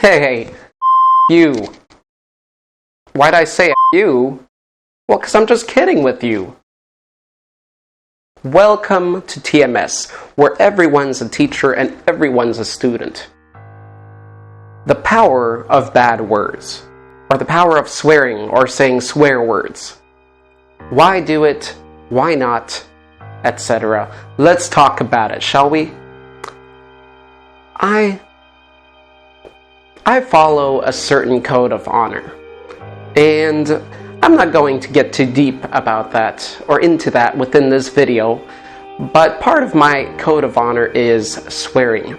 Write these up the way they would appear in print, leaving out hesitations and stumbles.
Hey, you. Why'd I say you? Well, 'cause I'm just kidding with you. Welcome to TMS, where everyone's a teacher and everyone's a student. The power of bad words, or the power of swearing or saying swear words. Why do it? Why not? Etc. Let's talk about it, shall we? I follow a certain code of honor, and I'm not going to get too deep about that or into that within this video, but part of my code of honor is swearing.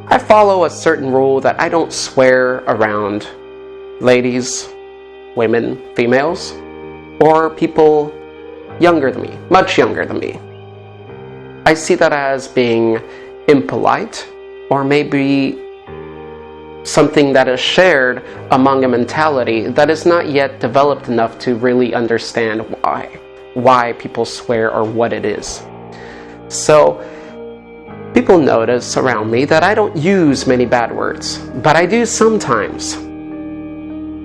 I follow a certain rule that I don't swear around ladies, women, females, or people younger than me, much younger than me. I see that as being impolite, or maybe something that is shared among a mentality that is not yet developed enough to really understand why people swear or what it is. So people notice around me that I don't use many bad words, but I do sometimes.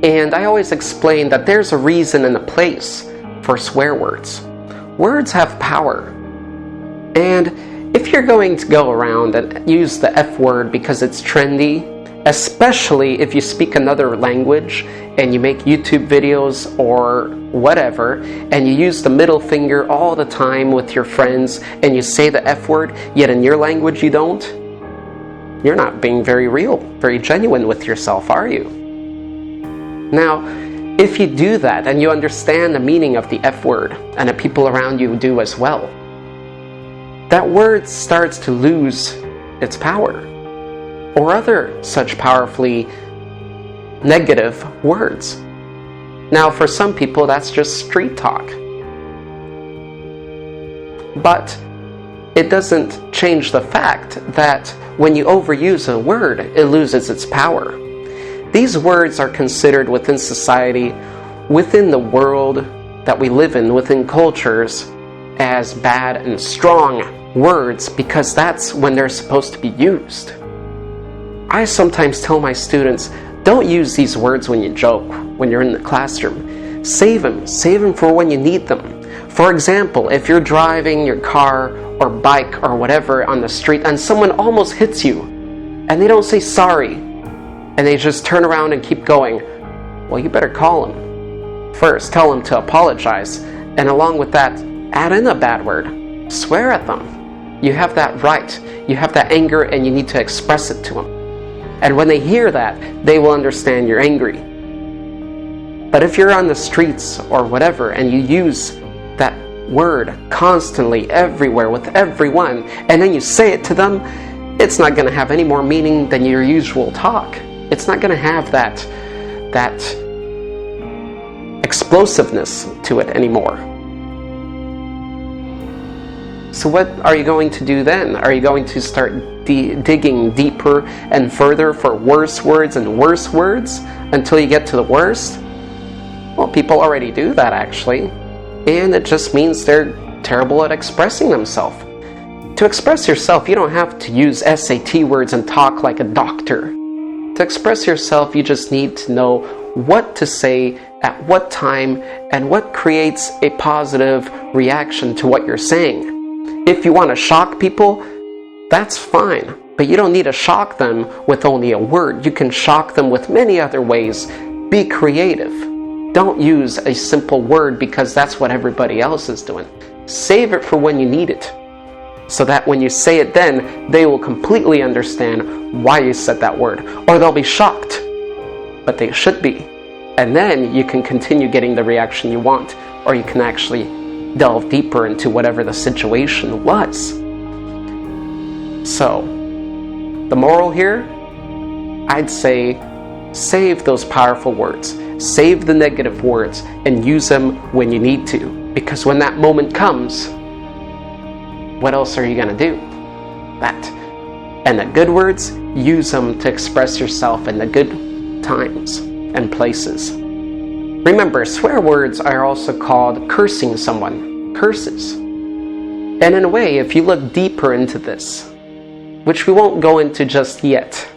And I always explain that there's a reason and a place for swear words. Words have power. And if you're going to go around and use the F word because it's trendy, especially if you speak another language and you make YouTube videos or whatever, and you use the middle finger all the time with your friends and you say the F word, yet in your language you don't, you're not being very real, very genuine with yourself, are you? Now, if you do that and you understand the meaning of the F word, and the people around you do as well, that word starts to lose its power. Or other such powerfully negative words. Now, for some people, that's just street talk. But it doesn't change the fact that when you overuse a word, it loses its power. These words are considered within society, within the world that we live in, within cultures, as bad and strong words because that's when they're supposed to be used. I sometimes tell my students, don't use these words when you joke, when you're in the classroom. Save them for when you need them. For example, if you're driving your car or bike or whatever on the street and someone almost hits you and they don't say sorry and they just turn around and keep going, well, you better call them. First, tell them to apologize, and along with that, add in a bad word. Swear at them. You have that right. You have that anger and you need to express it to them. And when they hear that, they will understand you're angry. But if you're on the streets or whatever and you use that word constantly everywhere with everyone, and then you say it to them, it's not going to have any more meaning than your usual talk. It's not going to have that explosiveness to it anymore. So what are you going to do then? Are you going to start digging deeper and further for worse words and worse words until you get to the worst? Well, people already do that actually, and it just means they're terrible at expressing themselves. To express yourself, you don't have to use SAT words and talk like a doctor. To express yourself, you just need to know what to say at what time and what creates a positive reaction to what you're saying. If you want to shock people, that's fine, but you don't need to shock them with only a word. You can shock them with many other ways. Be creative. Don't use a simple word because that's what everybody else is doing. Save it for when you need it, so that when you say it then, they will completely understand why you said that word, or they'll be shocked, but they should be. And then you can continue getting the reaction you want, or you can actually delve deeper into whatever the situation was. So, the moral here, I'd say save those powerful words. Save the negative words and use them when you need to. Because when that moment comes, what else are you going to do? That. And the good words, use them to express yourself in the good times and places. Remember, swear words are also called cursing someone, curses. And in a way, if you look deeper into this, which we won't go into just yet,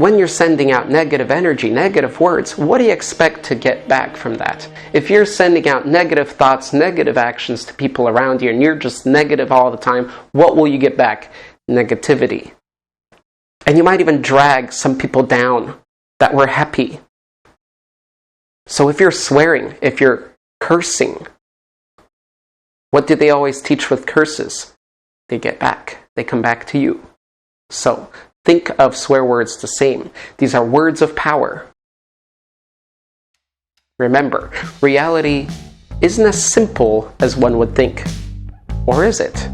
when you're sending out negative energy, negative words, what do you expect to get back from that? If you're sending out negative thoughts, negative actions to people around you, and you're just negative all the time, what will you get back? Negativity. And you might even drag some people down that were happy. So if you're swearing, if you're cursing, what did they always teach with curses? They get back. They come back to you. So think of swear words the same. These are words of power. Remember, reality isn't as simple as one would think. Or is it?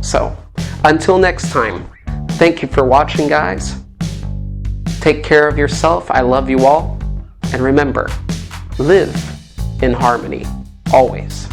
So, until next time, thank you for watching, guys. Take care of yourself. I love you all. And remember, live in harmony, always.